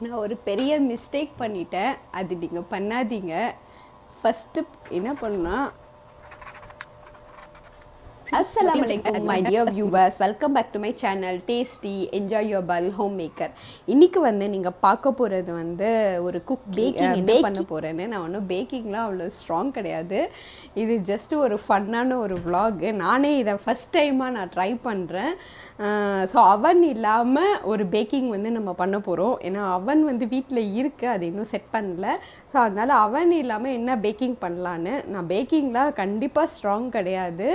நான் ஒரு பெரிய மிஸ்டேக் பண்ணிட்டேன். அது நீங்கள் பண்ணாதீங்க. ஃபஸ்ட்டு என்ன பண்ணா, Assalamu alaikum my dear viewers, welcome back to my channel Tasty Enjoy Your Bal Homemaker. இன்னைக்கு வந்து நீங்கள் பார்க்க போகிறது வந்து ஒரு பேக்கிங் என்ன பண்ண போகிறேன்னு. நான் ஒன்றும் பேக்கிங்லாம் அவ்வளோ ஸ்ட்ராங் கிடையாது. இது ஜஸ்ட் ஒரு ஃபன்னான ஒரு vlog. நானே இதை ஃபஸ்ட் டைமாக நான் ட்ரை பண்ணுறேன். ஸோ அவன் இல்லாமல் ஒரு பேக்கிங் வந்து நம்ம பண்ண போகிறோம். ஏன்னா அவன் வந்து வீட்டில் இருக்குது, அது இன்னும் செட் பண்ணல. ஸோ அதனால் அவன் இல்லாமல் என்ன பேக்கிங் பண்ணலான்னு. நான் பேக்கிங்லாம் கண்டிப்பாக ஸ்ட்ராங் கிடையாது,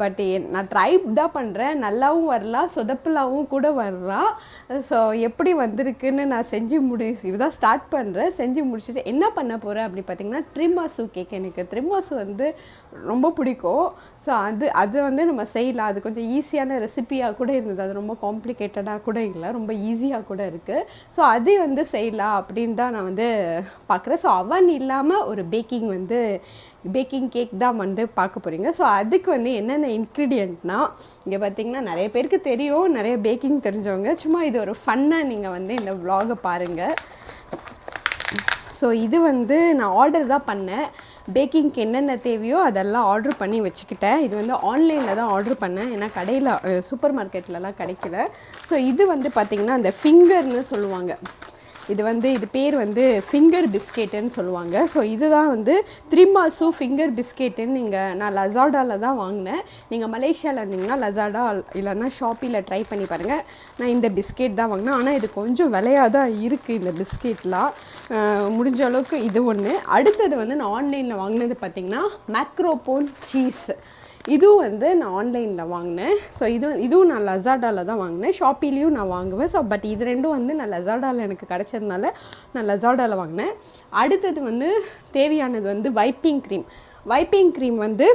பட் நான் ட்ரை தான் பண்ணுறேன். நல்லாவும் வரலாம், சொதப்பலாகவும் கூட வரலாம். ஸோ எப்படி வந்திருக்குன்னு நான் இதுதான் ஸ்டார்ட் பண்ணுறேன். செஞ்சு முடிச்சுட்டு என்ன பண்ண போகிறேன் அப்படி பார்த்திங்கன்னா, ட்ரிமாசு கேக். எனக்கு ட்ரிமாசு வந்து ரொம்ப பிடிக்கும். ஸோ அது வந்து நம்ம செய்யலாம். அது கொஞ்சம் ஈஸியான ரெசிபியாக கூட இருந்தது. அது ரொம்ப காம்ப்ளிகேட்டடாக கூட இல்லை, ரொம்ப ஈஸியாக கூட இருக்குது. ஸோ அது வந்து செய்யலாம் அப்படின்னு தான் நான் வந்து பார்க்குறேன். ஸோ அவன் இல்லாமல் ஒரு பேக்கிங் கேக் தான் வந்து பார்க்க போகிறீங்க. ஸோ அதுக்கு வந்து என்னென்ன இன்க்ரீடியண்ட்னா, இங்கே பார்த்திங்கன்னா நிறைய பேருக்கு தெரியும், நிறைய பேக்கிங் தெரிஞ்சவங்க. சும்மா இது ஒரு ஃபன்னாக நீங்கள் வந்து இந்த vlog-ஐ பாருங்கள். ஸோ இது வந்து நான் ஆர்டர் தான் பண்ணேன். பேக்கிங்க்கு என்னென்ன தேவையோ அதெல்லாம் ஆர்டர் பண்ணி வச்சுக்கிட்டேன். இது வந்து ஆன்லைனில் தான் ஆர்டர் பண்ணேன், ஏன்னா கடையில் சூப்பர் மார்க்கெட்லலாம் கிடைக்கல. ஸோ இது வந்து பார்த்திங்கன்னா அந்த ஃபிங்கர்னு சொல்லுவாங்க. இது பேர் வந்து ஃபிங்கர் பிஸ்கெட்டுன்னு சொல்லுவாங்க. ஸோ இதுதான் வந்து த்ரிமாசு ஃபிங்கர் பிஸ்கெட்டுன்னு நான் லசாடாவில் தான் வாங்கினேன். நீங்கள் மலேசியாவில் இருந்தீங்கன்னா லசாடா இல்லைன்னா ஷாப்பியில் ட்ரை பண்ணி பாருங்கள். நான் இந்த பிஸ்கெட் தான் வாங்கினேன். ஆனால் இது கொஞ்சம் விலையாக தான் இருக்குது இந்த பிஸ்கெட்லாம். முடிஞ்ச அளவுக்கு இது ஒன்று. அடுத்தது வந்து நான் ஆன்லைனில் வாங்கினது பார்த்திங்கன்னா மேக்ரோபோன் சீஸ். இதுவும் வந்து நான் ஆன்லைனில் வாங்கினேன். ஸோ இதுவும் நான் லசாடாவில் தான் வாங்கினேன். ஷாப்பிலையும் நான் வாங்குவேன். ஸோ பட் இது ரெண்டும் வந்து நான் லசாடாவில் எனக்கு கிடச்சதுனால நான் லசாடாவில் வாங்கினேன். அடுத்தது வந்து தேவையானது வந்து வைப்பிங் க்ரீம் வந்து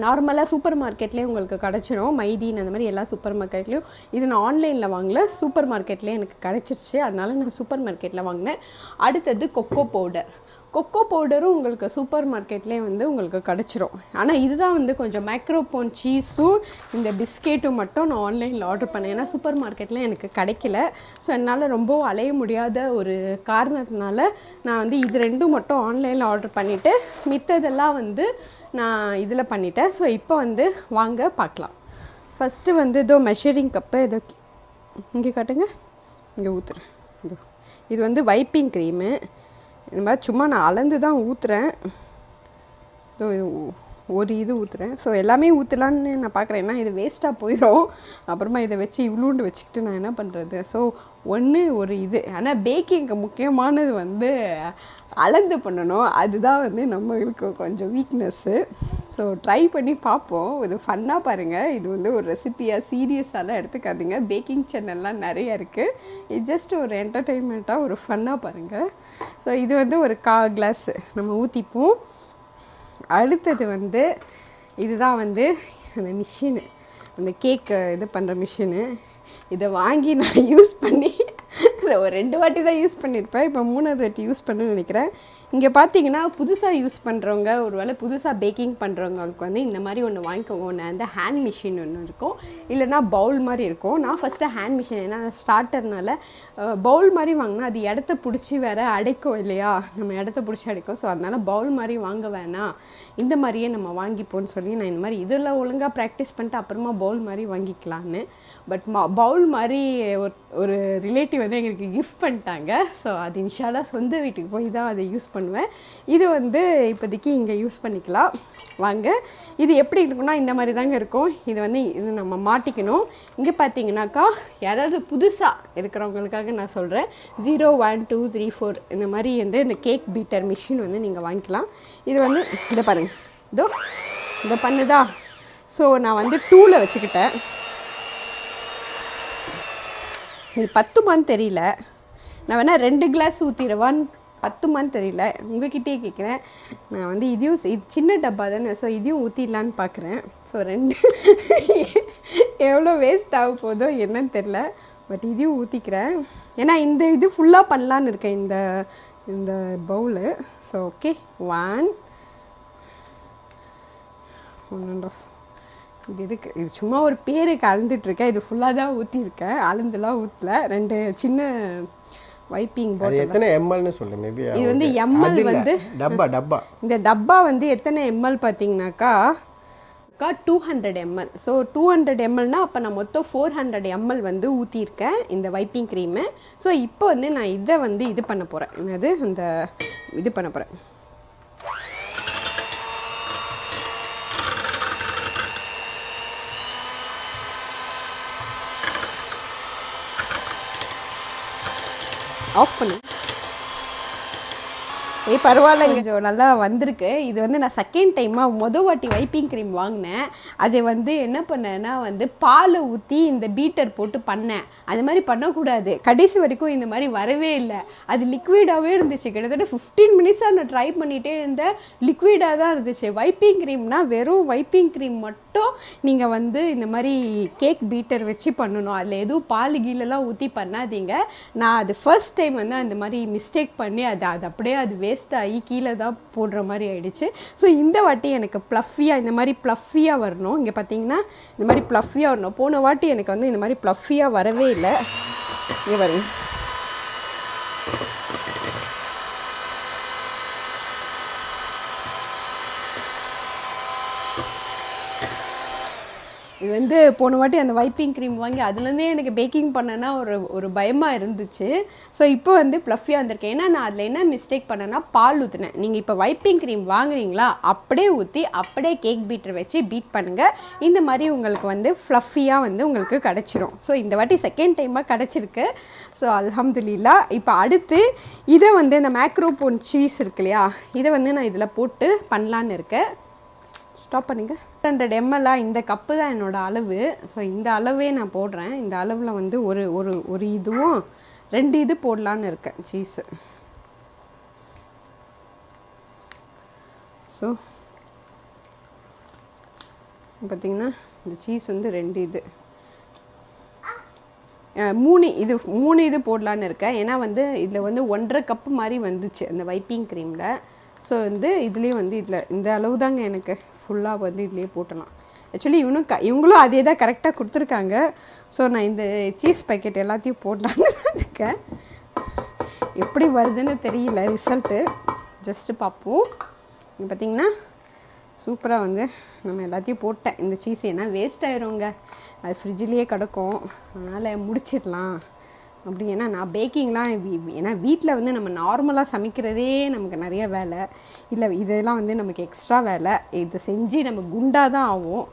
நார்மலாக சூப்பர் மார்க்கெட்லேயே உங்களுக்கு கிடச்சிரும். மைதீன் அந்த மாதிரி எல்லா சூப்பர் மார்க்கெட்லேயும். இது நான் ஆன்லைனில் வாங்கல, சூப்பர் மார்க்கெட்லேயே எனக்கு கிடச்சிருச்சு. அதனால நான் சூப்பர் மார்க்கெட்டில் வாங்கினேன். அடுத்தது கொக்கோ பவுடரும் உங்களுக்கு சூப்பர் மார்க்கெட்லேயே வந்து உங்களுக்கு கிடச்சிரும். ஆனால் இதுதான் வந்து கொஞ்சம் மேக்ரோபோன் சீஸும் இந்த பிஸ்கெட்டும் மட்டும் நான் ஆன்லைனில் ஆர்டர் பண்ணேன். ஏன்னா சூப்பர் மார்க்கெட்டில் எனக்கு கிடைக்கல. ஸோ என்னால் ரொம்ப அலைய முடியாத ஒரு காரணத்தினால நான் வந்து இது ரெண்டும் மட்டும் ஆன்லைனில் ஆர்டர் பண்ணிவிட்டு மித்ததெல்லாம் வந்து நான் இதில் பண்ணிட்டேன். ஸோ இப்போ வந்து வாங்க பார்க்கலாம். ஃபஸ்ட்டு வந்து இதோ மெஷரிங் கப்பை இதோ இங்கே காட்டுங்க, இங்கே ஊற்றுறேன். இது வந்து வைப்பிங் க்ரீமு. இந்த மாதிரி சும்மா நான் அளந்து தான் ஊற்றுறேன். ஒரு இது ஊற்றுறேன். ஸோ எல்லாமே ஊற்றலான்னு நான் பார்க்குறேன். ஏன்னா இது வேஸ்ட்டாக போயிடும். அப்புறமா இதை வச்சு இவ்வளோண்டு வச்சுக்கிட்டு நான் என்ன பண்ணுறது. ஸோ ஒரு இது. ஆனால் பேக்கிங்க்கு முக்கியமானது வந்து அளந்து பண்ணணும். அதுதான் வந்து நம்மளுக்கு கொஞ்சம் வீக்னஸ்ஸு. ஸோ ட்ரை பண்ணி பார்ப்போம். இது ஃபன்னாக பாருங்கள். இது வந்து ஒரு ரெசிபியாக சீரியஸாலாம் எடுத்துக்காதீங்க. பேக்கிங் சேனல்லாம் நிறைய இருக்குது. இது ஜஸ்ட் ஒரு என்டர்டெயின்மெண்ட்டாக ஒரு ஃபன்னாக பாருங்கள். ஸோ இது வந்து ஒரு கிளாஸ் நம்ம ஊற்றிப்போம். அடுத்தது வந்து இதுதான் வந்து அந்த மிஷினு, அந்த கேக்கு இது பண்ணுற மிஷினு. இதை வாங்கி நான் யூஸ் பண்ணி ஒரு 2 வாட்டி தான் யூஸ் பண்ணியிருப்பேன். இப்போ 3வது வாட்டி யூஸ் பண்ணுன்னு நினைக்கிறேன். இங்கே பார்த்தீங்கன்னா புதுசாக யூஸ் பண்ணுறவங்க, ஒரு வேளை புதுசாக பேக்கிங் பண்ணுறவங்களுக்கு வந்து இந்த மாதிரி ஒன்று வாங்கிக்கோங்க. ஒன்று அந்த ஹேண்ட் மிஷின் ஒன்று இருக்கும், இல்லைனா பவுல் மாதிரி இருக்கும். நான் ஃபஸ்ட்டு ஹேண்ட் மிஷின், ஏன்னா ஸ்டார்டர்னால பவுல் மாதிரி வாங்கினா அது இடத்த பிடிச்சி வேறு அடைக்கும் இல்லையா, நம்ம இடத்த பிடிச்சி அடைக்கும். ஸோ அதனால் பவுல் மாதிரி வாங்க வேணாம், இந்த மாதிரியே நம்ம வாங்கிப்போன்னு சொல்லி நான் இந்த மாதிரி இதில் ஒழுங்காக ப்ராக்டிஸ் பண்ணிட்டு அப்புறமா பவுல் மாதிரி வாங்கிக்கலான்னு. பட் பவுல் மாதிரி ஒரு ரிலேட்டிவ் வந்து எங்களுக்கு கிஃப்ட் பண்ணிட்டாங்க. ஸோ அது இன்ஷால்லா சொந்த வீட்டுக்கு போய் தான் அதை யூஸ் பண்ணுவேன். இது வந்து இப்போதைக்கு இங்கே யூஸ் பண்ணிக்கலாம். வாங்க, இது எப்படி இருக்குன்னா இந்த மாதிரி தாங்க இருக்கும். இது நம்ம மாட்டிக்கணும். இங்கே பார்த்தீங்கன்னாக்கா யாராவது புதுசாக இருக்கிறவங்களுக்காக நான் சொல்கிறேன், 0 1 2 3 4 இந்த மாதிரி வந்து இந்த கேக் பீட்டர் மிஷின் வந்து நீங்கள் வாங்கிக்கலாம். இது வந்து இதை பாருங்கள், இதை பண்ணுதா. ஸோ நான் வந்து 2ல் வச்சுக்கிட்டேன். இது 10மான்னு தெரியல. நான் வேணால் 2 கிளாஸ் ஊற்றிடுவான்னு, 10மான்னு தெரியல. உங்ககிட்டே கேட்குறேன். நான் வந்து இது சின்ன டப்பா தானே, ஸோ இதையும் ஊற்றிடலான்னு பார்க்குறேன். ஸோ 2 எவ்வளோ வேஸ்ட் ஆக போதோ என்னன்னு தெரில. பட் இதையும் ஊற்றிக்கிறேன். ஏன்னா இது ஃபுல்லாக பண்ணலான்னு இருக்கேன் இந்த பவுலு. ஸோ ஓகே, 1 1.5 இது சும்மா ஒரு பேரு கலந்துட்டுருக்கேன். இது ஃபுல்லாக தான் ஊற்றிருக்கேன், அளந்துலாம் ஊற்றல. 2 சின்ன வைப்பிங் பாட்டில். எத்தனை எம்எல்னு சொல்லு. மேபி இது வந்து எம்எல் வந்து டப்பா இந்த டப்பா வந்து எத்தனை எம்எல் பார்த்தீங்கன்னாக்கா 200 ml. ஸோ 200 mlனா அப்போ நான் மொத்தம் 400 ml வந்து ஊற்றிருக்கேன் இந்த வைப்பிங் க்ரீமு. ஸோ இப்போ வந்து நான் இதை வந்து இது பண்ண போகிறேன், என்னது இந்த இது பண்ண போகிறேன். ஆஃப் பண்ணு. பரவாயில்ல, கொஞ்சம் நல்லா வந்திருக்கு. இது வந்து நான் செகண்ட் டைமாக வாட்டி வைப்பிங் க்ரீம் வாங்கினேன். அது வந்து என்ன பண்ணேன்னா வந்து பாலை ஊற்றி இந்த பீட்டர் போட்டு பண்ணேன். அது மாதிரி பண்ணக்கூடாது. கடைசி வரைக்கும் இந்த மாதிரி வரவே இல்லை. அது லிக்விடாகவே இருந்துச்சு. கிட்டத்தட்ட 15 மினிட்ஸாக நான் ட்ரை பண்ணிகிட்டே இருந்தேன். லிக்விடாக தான் இருந்துச்சு. வைப்பிங் க்ரீம்னால் வெறும் வைப்பிங் க்ரீம் மட்டும் நீங்கள் வந்து இந்த மாதிரி கேக் பீட்டர் வச்சு பண்ணணும். அதில் எதுவும் பால் கீழெல்லாம் ஊற்றி பண்ணாதீங்க. நான் அது ஃபர்ஸ்ட் டைம் வந்து அந்த மாதிரி மிஸ்டேக் பண்ணி அது அப்படியே அது வேஸ்ட் ஆகி கீழே தான் போடுற மாதிரி ஆகிடுச்சு. ஸோ இந்த வாட்டி எனக்கு ப்ளஃபியாக இந்த மாதிரி ப்ளஃபியாக வரணும். இங்கே பார்த்தீங்கன்னா இந்த மாதிரி ப்ளஃபியாக வரணும். போன வாட்டி எனக்கு வந்து இந்த மாதிரி ப்ளஃபியாக வரவே இல்லை. இங்கே பாருங்க. இது வந்து போன வாட்டி அந்த வைப்பிங் க்ரீம் வாங்கி அதுலேருந்தே எனக்கு பேக்கிங் பண்ணேன்னா ஒரு பயமாக இருந்துச்சு. ஸோ இப்போ வந்து ப்ளஃபியாக வந்திருக்கேன். ஏன்னா நான் அதில் என்ன மிஸ்டேக் பண்ணேன்னா பால் ஊற்றினேன். நீங்கள் இப்போ வைப்பிங் க்ரீம் வாங்குறீங்களா, அப்படியே ஊற்றி அப்படியே கேக் பீட்டர் வச்சு பீட் பண்ணுங்கள். இந்த மாதிரி உங்களுக்கு வந்து ஃப்ளஃபியாக வந்து உங்களுக்கு கிடச்சிரும். ஸோ இந்த வாட்டி செகண்ட் டைமாக கிடச்சிருக்கு. ஸோ அல்ஹம்துலில்லாஹ். இப்போ அடுத்து இதை வந்து இந்த மேக்ரோபோன் சீஸ் இருக்கு இல்லையா, இதை வந்து நான் இதில் போட்டு பண்ணலான்னு இருக்கேன். ஸ்டாப் பண்ணுங்க. 200 ml இந்த கப்பு தான் என்னோடய அளவு. ஸோ இந்த அளவே நான் போடுறேன். இந்த அளவில் வந்து ஒரு இதுவும் 2 இது போடலான்னு இருக்கேன் சீஸு. ஸோ பார்த்திங்கன்னா இந்த சீஸ் வந்து 2 இது 3 இது போடலான்னு இருக்கேன். ஏன்னா வந்து இதில் வந்து 1.5 கப்பு மாதிரி வந்துச்சு அந்த வைப்பிங் க்ரீமில். ஸோ வந்து இதுலேயும் வந்து இதில் இந்த அளவு தாங்க எனக்கு ஃபுல்லாக வந்து இதுலேயே போட்டலாம். ஆக்சுவலி இவங்களும் அதே தான் கரெக்டாக கொடுத்துருக்காங்க. ஸோ நான் இந்த சீஸ் பேக்கெட் எல்லாத்தையும் போடலான்னு இருக்கேன். எப்படி வருதுன்னு தெரியல ரிசல்ட்டு. ஜஸ்ட்டு பார்ப்போம். இங்கே பார்த்திங்கன்னா சூப்பராக வந்து நம்ம எல்லாத்தையும் போட்டேன் இந்த சீஸ். ஏன்னா வேஸ்ட் ஆயிருங்க, அது ஃப்ரிட்ஜிலேயே கிடக்கும். அதனால் முடிச்சிடலாம் அப்படி. ஏன்னா நான் பேக்கிங்லாம் ஏன்னா வீட்டில் வந்து நம்ம நார்மலாக சமைக்கிறதே நமக்கு நிறைய வேலை இல்லை, இதெல்லாம் வந்து நமக்கு எக்ஸ்ட்ரா வேலை. இதை செஞ்சு நம்ம குண்டாக தான் ஆகும்.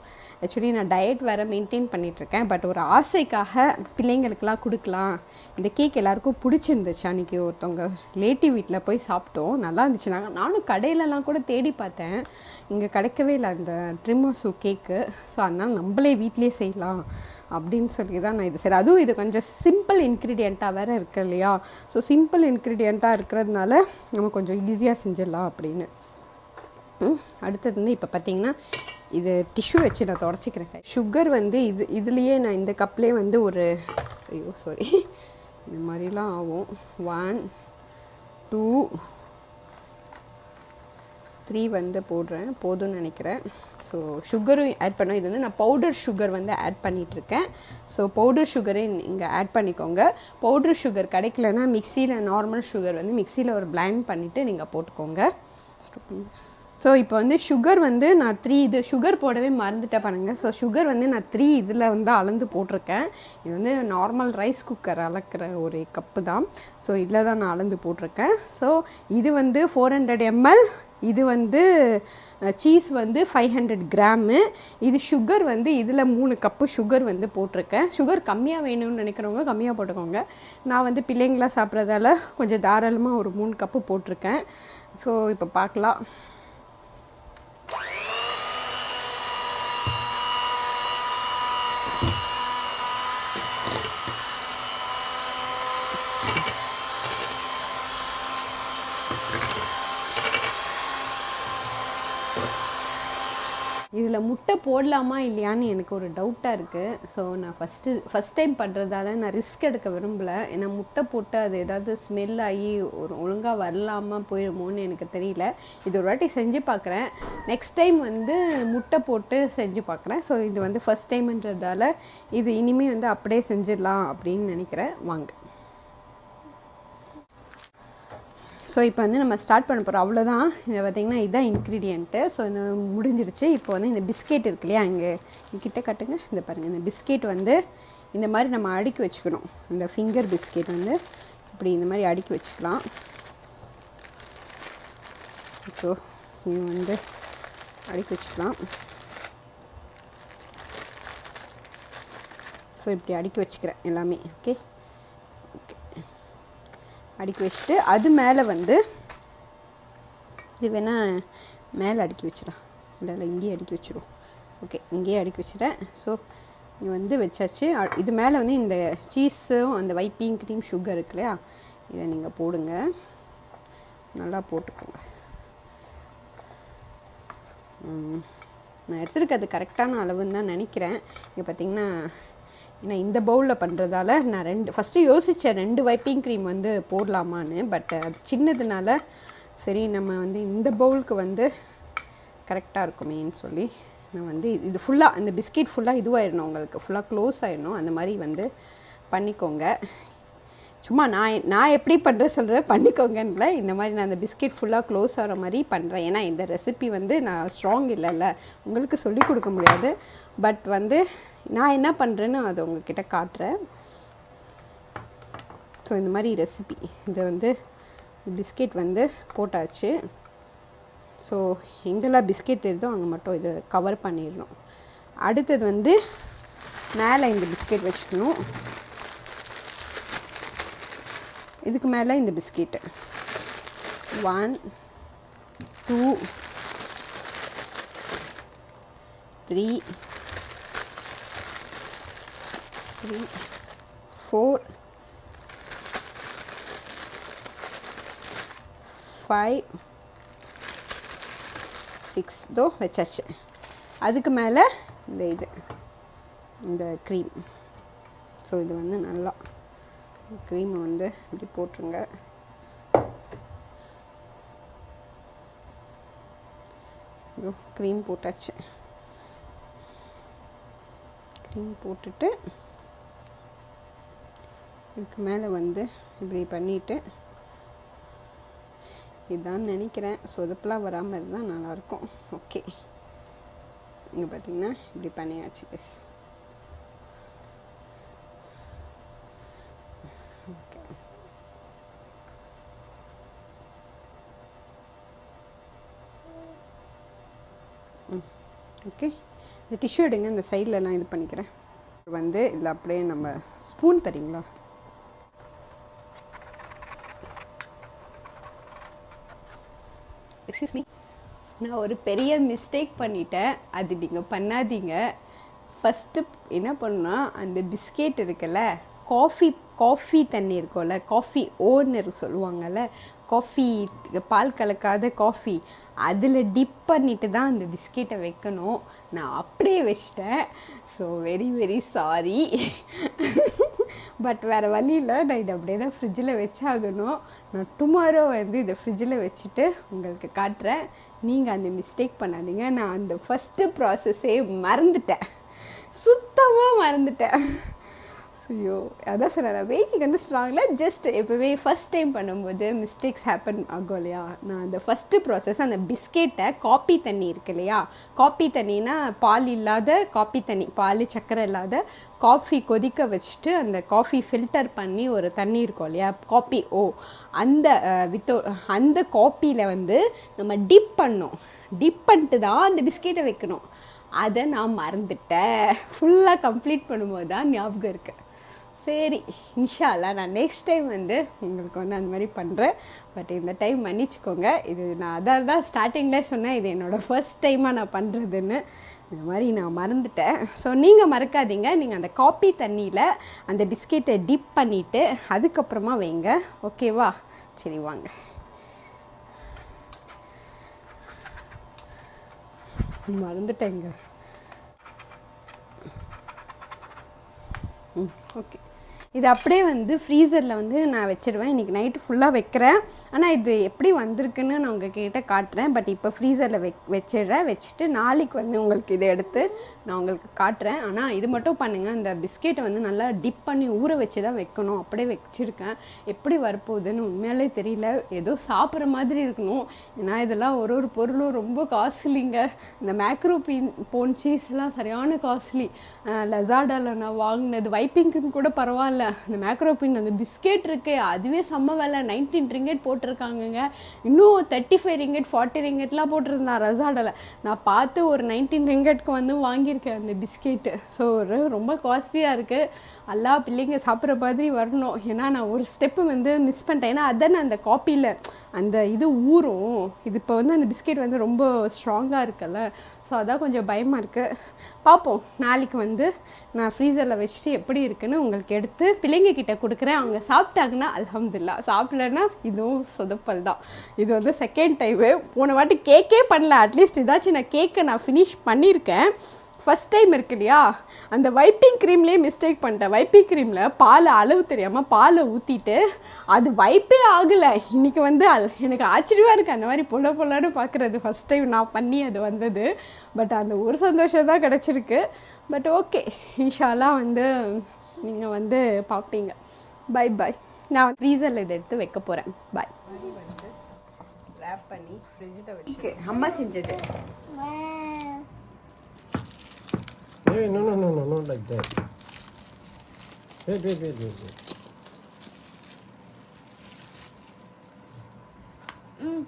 ஆக்சுவலி நான் டயட் வேறு மெயின்டைன் பண்ணிகிட்ருக்கேன். பட் ஒரு ஆசைக்காக பிள்ளைங்களுக்கெல்லாம் கொடுக்கலாம். இந்த கேக் எல்லாேருக்கும் பிடிச்சிருந்துச்சு. அன்றைக்கி ஒருத்தவங்க ரிலேட்டிவ் வீட்டில் போய் சாப்பிட்டோம், நல்லா இருந்துச்சு. நானும் கடையிலலாம் கூட தேடி பார்த்தேன், இங்கே கிடைக்கவே இல்லை அந்த ட்ரிமாசு கேக்கு. ஸோ அதனால் நம்மளே வீட்டிலே செய்யலாம் அப்படின்னு சொல்லி தான் நான் இது சரி. அதுவும் இது கொஞ்சம் சிம்பிள் இன்க்ரீடியண்ட்டாக வேறு இருக்கு இல்லையா. ஸோ சிம்பிள் இன்க்ரீடியண்ட்டாக இருக்கிறதுனால நம்ம கொஞ்சம் ஈஸியாக செஞ்சிடலாம் அப்படின்னு. அடுத்தது வந்து இப்போ பார்த்திங்கன்னா இது டிஷ்யூ வச்சு நான் தொடச்சிக்கிறேன். சுகர் வந்து இதுலேயே நான் இந்த கப்லேயே வந்து இந்த மாதிரிலாம் ஆகும். 1 2 3 வந்து போடுறேன், போதும்னு நினைக்கிறேன். ஸோ சுகரும் ஆட் பண்ணோம். இது வந்து நான் பவுடர் சுகர் வந்து ஆட் பண்ணிகிட்ருக்கேன். ஸோ பவுடர் சுகரே நீங்கள் ஆட் பண்ணிக்கோங்க. பவுடர் சுகர் கிடைக்கலன்னா மிக்சியில் நார்மல் சுகர் வந்து மிக்சியில் ஒரு பிளைண்ட் பண்ணிவிட்டு நீங்கள் போட்டுக்கோங்க. ஸோ இப்போ வந்து சுகர் வந்து நான் 3 இது சுகர் போடவே மறந்துட்டேன் பாருங்கள். ஸோ சுகர் வந்து நான் 3 இதில் வந்து அளந்து போட்டிருக்கேன். இது வந்து நார்மல் ரைஸ் குக்கர் அளக்கிற ஒரு கப்பு தான். ஸோ இதில் தான் நான் அளந்து போட்டிருக்கேன். ஸோ இது வந்து 400 ml. இது வந்து சீஸ் வந்து 500 கிராமு. இது சுகர் வந்து இதில் 3 கப்பு சுகர் வந்து போட்டிருக்கேன். சுகர் கம்மியாக வேணும்னு நினைக்கிறவங்க கம்மியாக போட்டுக்கோங்க. நான் வந்து பிள்ளைங்களாம் சாப்பிட்றதால கொஞ்சம் தாராளமாக ஒரு 3 கப்பு போட்டிருக்கேன். ஸோ இப்போ பார்க்கலாம். இதில் முட்டை போடலாமா இல்லையான்னு எனக்கு ஒரு டவுட்டாக இருக்குது. ஸோ நான் ஃபஸ்ட் டைம் பண்ணுறதால நான் ரிஸ்க் எடுக்க விரும்பலை. ஏன்னா முட்டை போட்டு அது ஏதாவது ஸ்மெல் ஆகி ஒரு ஒழுங்காக வரலாமா போயிடுமோன்னு எனக்கு தெரியல. இது ஒரு வாட்டி செஞ்சு பார்க்குறேன். நெக்ஸ்ட் டைம் வந்து முட்டை போட்டு செஞ்சு பார்க்குறேன். ஸோ இது வந்து ஃபஸ்ட் டைம்ன்றதால இது இனிமேல் வந்து அப்படியே செஞ்சிடலாம் அப்படின்னு நினைக்கிறேன். வாங்க. ஸோ இப்போ வந்து நம்ம ஸ்டார்ட் பண்ண போகிறோம். அவ்வளோதான். இதை பார்த்திங்கன்னா இதுதான் இன்க்ரீடியண்ட்டு. ஸோ இது முடிஞ்சிருச்சு. இப்போ வந்து இந்த பிஸ்கெட் இருக்கு இல்லையா, இங்கே கிட்ட கட்டுங்க, இந்த பாருங்கள். இந்த பிஸ்கெட் வந்து இந்த மாதிரி நம்ம அடுக்கி வச்சுக்கணும். இந்த ஃபிங்கர் பிஸ்கெட் வந்து இப்படி இந்த மாதிரி அடுக்கி வச்சுக்கலாம். ஸோ இது வந்து அடுக்கி வச்சுக்கலாம். ஸோ இப்படி அடுக்கி வச்சுக்கிறேன் எல்லாமே. ஓகே, அடுக்கி வச்சுட்டு அது மேலே வந்து இது வேணால் மேலே அடுக்கி வச்சிடலாம். இல்லை இங்கேயே அடுக்கி வச்சிடும். ஓகே, இங்கேயே அடுக்கி வச்சுட்டேன். ஸோ இங்கே வந்து வச்சாச்சு. இது மேலே வந்து இந்த சீஸும் அந்த வைப்பிங் க்ரீம் சுகர் இருக்கு இல்லையா, இதை நீங்கள் போடுங்க. நல்லா போட்டுக்கோங்க. நான் எடுத்துருக்கிறது கரெக்டான அளவுன்னு தான் நினைக்கிறேன். இங்கே பார்த்திங்கன்னா ஏன்னா இந்த பவுலில் பண்ணுறதால நான் ஃபஸ்ட்டு யோசித்தேன் 2 வைப்பிங் க்ரீம் வந்து போடலாமான்னு. பட் அது சின்னதுனால சரி நம்ம வந்து இந்த பவுலுக்கு வந்து கரெக்டாக இருக்குமேன்னு சொல்லி நான் வந்து இது ஃபுல்லாக இந்த பிஸ்கெட் ஃபுல்லாக இதுவாகிடணும், உங்களுக்கு ஃபுல்லாக க்ளோஸ் ஆகிடணும். அந்த மாதிரி வந்து பண்ணிக்கோங்க. சும்மா நான் எப்படி பண்ணுறேன் சொல்கிறேன், பண்ணிக்கோங்கன்ல. இந்த மாதிரி நான் அந்த பிஸ்கெட் ஃபுல்லாக க்ளோஸ் ஆகிற மாதிரி பண்ணுறேன். ஏன்னா இந்த ரெசிபி வந்து நான் ஸ்ட்ராங் இல்லைல்ல, உங்களுக்கு சொல்லிக் கொடுக்க முடியாது. பட் வந்து நான் என்ன பண்ணுறேன்னு அதை உங்ககிட்ட காட்டுறேன். ஸோ இந்த மாதிரி ரெசிபி இதை வந்து பிஸ்கெட் வந்து போட்டாச்சு. ஸோ எங்கெல்லாம் பிஸ்கெட் தெரியுதோ அங்கே மட்டும் இது கவர் பண்ணிடணும். அடுத்தது வந்து மேலே இந்த பிஸ்கெட் வச்சுக்கணும். இதுக்கு மேலே இந்த பிஸ்கெட்டு 1 2 3 4 5 6 தோ வச்சாச்சு. அதுக்கு மேலே இந்த க்ரீம். ஸோ இது வந்து நல்லா க்ரீமை வந்து இப்படி போட்டுருங்க. இதோ க்ரீம் போட்டாச்சு. க்ரீம் போட்டுட்டு இதுக்கு மேலே வந்து இப்படி பண்ணிவிட்டு இதுதான் நினைக்கிறேன். சொதப்பெலாம் வராமல் இருந்தால் நல்லாயிருக்கும். ஓகே, இங்கே பார்த்திங்கன்னா இப்படி பண்ணியாச்சு. Plus okay, okay. இந்த டிஷ்யூ எடுங்க, இந்த சைடில் நான் இது பண்ணிக்கிறேன். வந்து இதில் அப்படியே நம்ம ஸ்பூன் தரீங்களா? எக்ஸ்கியூஸ் மீ, நான் ஒரு பெரிய மிஸ்டேக் பண்ணிட்டேன். அது நீங்கள் பண்ணாதீங்க. ஃபஸ்ட்டு என்ன பண்ணால் அந்த பிஸ்கெட் இருக்குல்ல, காஃபி தண்ணி இருக்கும்ல, காஃபி ஓனர் சொல்லுவாங்கள்ல, காஃபி பால் கலக்காத காஃபி, அதில் டிப் பண்ணிட்டு தான் அந்த பிஸ்கெட்டை வைக்கணும். நான் அப்படியே வச்சிட்டேன். So very very sorry. But வேறு வழி இல்லை, நான் இதை அப்படியே தான் ஃப்ரிட்ஜில் வச்சாகணும். நான் டுமாரோ வந்து இதை ஃப்ரிட்ஜில் வச்சுட்டு உங்களுக்கு காட்டுறேன். நீங்கள் அந்த மிஸ்டேக் பண்ணாதீங்க. நான் அந்த ஃபஸ்ட்டு ப்ராசஸே மறந்துட்டேன், சுத்தமாக மறந்துட்டேன். ஐயோ, அதான் சொன்னேன், பேக்கிங் வந்து ஸ்ட்ராங்கில் ஜஸ்ட் எப்போவே ஃபஸ்ட் டைம் பண்ணும்போது மிஸ்டேக்ஸ் ஹேப்பன் ஆகும் இல்லையா. நான் அந்த ஃபஸ்ட்டு ப்ராசஸ் அந்த பிஸ்கெட்டை காப்பி தண்ணி இருக்கு இல்லையா, காப்பி தண்ணினா பால் இல்லாத காப்பி தண்ணி, பால் சக்கரை இல்லாத காஃபி கொதிக்க வச்சுட்டு அந்த காஃபி ஃபில்டர் பண்ணி ஒரு தண்ணி இருக்கும் இல்லையா, காப்பி அந்த காப்பியில் வந்து நம்ம டிப் பண்ணிட்டு தான் அந்த பிஸ்கெட்டை வைக்கணும். அதை நான் மறந்துட்டேன். ஃபுல்லாக கம்ப்ளீட் பண்ணும்போது தான் ஞாபகம் இருக்குது. சரி, இன்ஷா அல்லாஹ் நான் நெக்ஸ்ட் டைம் வந்து உங்களுக்கு வந்து அந்த மாதிரி பண்ணுறேன். பட் இந்த டைம் மன்னிச்சிக்கோங்க. இது நான் அதான் ஸ்டார்டிங்கில் சொன்னேன், இது என்னோடய ஃபர்ஸ்ட் டைமாக நான் பண்ணுறதுன்னு. இந்த மாதிரி நான் மறந்துட்டேன். ஸோ நீங்கள் மறக்காதீங்க. நீங்கள் அந்த காப்பி தண்ணியில் அந்த பிஸ்கெட்டை டிப் பண்ணிவிட்டு அதுக்கப்புறமா வைங்க. ஓகேவா? சரி வாங்க. மறந்துட்டேங்க. ஓகே, இது அப்படியே வந்து ஃப்ரீசரில் வந்து நான் வச்சிடுவேன். இன்றைக்கி நைட்டு ஃபுல்லாக வைக்கிறேன். ஆனால் இது எப்படி வந்திருக்குன்னு நான் உங்ககிட்ட காட்டுறேன். பட் இப்போ ஃப்ரீசரில் வச்சுட்டு நாளைக்கு வந்து உங்களுக்கு இதை எடுத்து நான் உங்களுக்கு காட்டுறேன். ஆனால் இது மட்டும் பண்ணுங்கள், அந்த பிஸ்கெட்டை வந்து நல்லா டிப் பண்ணி ஊற வச்சு தான் வைக்கணும். அப்படியே வச்சுருக்கேன். எப்படி வரப்போகுதுன்னு உண்மையாலே தெரியல. ஏதோ சாப்பிட்ற மாதிரி இருக்கணும். ஏன்னா இதெல்லாம் ஒரு ஒரு பொருளும் ரொம்ப காஸ்ட்லிங்க. இந்த மேக்ரோ போன் சீஸ்லாம் சரியான காஸ்ட்லி. லசாடாவில் நான் வாங்கினது வைப்பிங் க்ரீம் கூட பரவாயில்ல. அந்த மேக்ரோபின் அந்த பிஸ்கெட் இருக்கு, அதுவே செம்ம விலை. 19 ரிங்கெட் போட்டிருக்காங்கங்க. இன்னும் 35 ரிங்கெட் 40 ரிங்கெட்லாம் போட்டிருந்தான் ரசாடாவில். நான் பார்த்து ஒரு 19 ரிங்கெட்க்கு வந்து வாங்கியிருக்கேன் அந்த பிஸ்கெட்டு. ஸோ ரொம்ப காஸ்ட்லியாக இருக்குது. எல்லா பிள்ளைங்க சாப்பிட்ற மாதிரி வரணும். ஏன்னா நான் ஒரு ஸ்டெப்பு வந்து மிஸ் பண்ணிட்டேன். ஏன்னா அதானே அந்த காப்பியில் அந்த இது ஊறும். இது இப்போ வந்து அந்த பிஸ்கெட் வந்து ரொம்ப ஸ்ட்ராங்காக இருக்குல்ல. ஸோ அதான் கொஞ்சம் பயமாக இருக்குது. பார்ப்போம், நாளைக்கு வந்து நான் ஃப்ரீசரில் வச்சுட்டு எப்படி இருக்குன்னு உங்களுக்கு எடுத்து பிள்ளைங்க கிட்டே கொடுக்குறேன். அவங்க சாப்பிட்டாங்கன்னா அல்ஹம்துலில்லாஹ், சாப்பிட்லன்னா இதுவும் சொதப்பல் தான். இது வந்து செகண்ட் டைமு. போன வாட்டி கேக்கே பண்ணல. அட்லீஸ்ட் ஏதாச்சும் நான் கேக்கை நான் ஃபினிஷ் பண்ணியிருக்கேன். ஃபஸ்ட் டைம் இருக்கு இல்லையா, அந்த வைப்பிங் க்ரீம்லேயே மிஸ்டேக் பண்ணிட்டேன். வைப்பிங் க்ரீமில் பால் அளவு தெரியாமல் பாலை ஊற்றிட்டு அது வைப்பே ஆகலை. இன்றைக்கி வந்து எனக்கு ஆச்சரியமாக இருக்குது. அந்த மாதிரி பொல்லான்னு பார்க்குறது ஃபஸ்ட் டைம் நான் பண்ணி அது வந்தது. பட் அந்த ஒரு சந்தோஷம் தான் கிடச்சிருக்கு. பட் ஓகே, இன்ஷால்லாம் வந்து நீங்கள் வந்து பார்ப்பீங்க. Bye bye. நான் ஃப்ரீசரில் இதை எடுத்து வைக்க போகிறேன். பாய். ரேப் பண்ணி ஃப்ரிட்ஜில் வச்சு அம்மா செஞ்சது. Hey, no, not like that. Wait.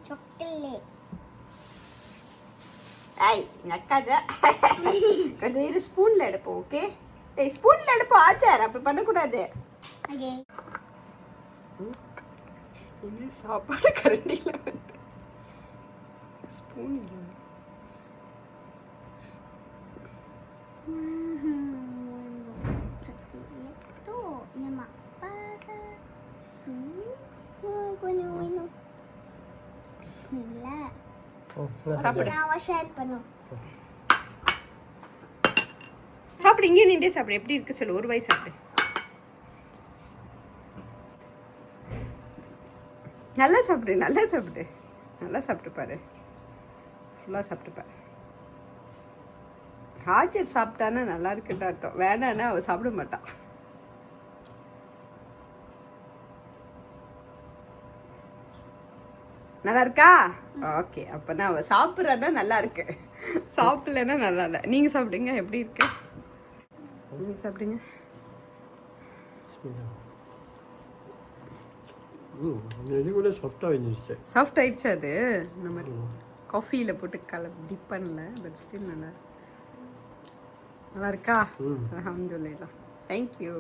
Chocolate. ஐய் நக்காத. கொஞ்சம் இரு, ஸ்பூனில் எடுப்போம். ஓகே, டேய் ஸ்பூனில் எடுப்போம். ஆச்சார் அப்படி பண்ணக்கூடாது. Okay. என்ன சாப்பாடு கரண்டியில் வந்து ஸ்பூன் இல்லை. Chocolate tu nama pada semua. Bismillah. Oh, சாப்பிடு நான் ஷேர் பண்ணும். சாப்பிடு, இங்கே நின்றே சாப்பிடு. எப்படி இருக்கு சொல்லு, ஒரு வாய் சாப்பிடு. நல்லா சாப்பிட்டு பாரு. ஃபுல்லாக சாப்பிட்டு பாரு. ஹாஜர் சாப்பிட்டானா நல்லா இருக்குன்னு அர்த்தம். வேணான்னா அவள் சாப்பிட மாட்டான். நல்லா இருக்கா? ஓகே, அப்போனா அவள் சாப்பிட்றான்னா நல்லா இருக்கு, சாப்பிடலன்னா நல்லா இல்லை. நீங்கள் சாப்பிடுங்க, எப்படி இருக்கு? நீங்கள் சாப்பிடுங்க. இது கூட சாஃப்டாக இருந்துச்சு. சாஃப்ட் ஆயிடுச்சு. அது நம்ம காஃபியில் போட்டு டிப் பண்ணல. பட் ஸ்டில் நல்லா இருக்கா? அல்ஹம்துலில்லாஹ். தேங்க்யூ.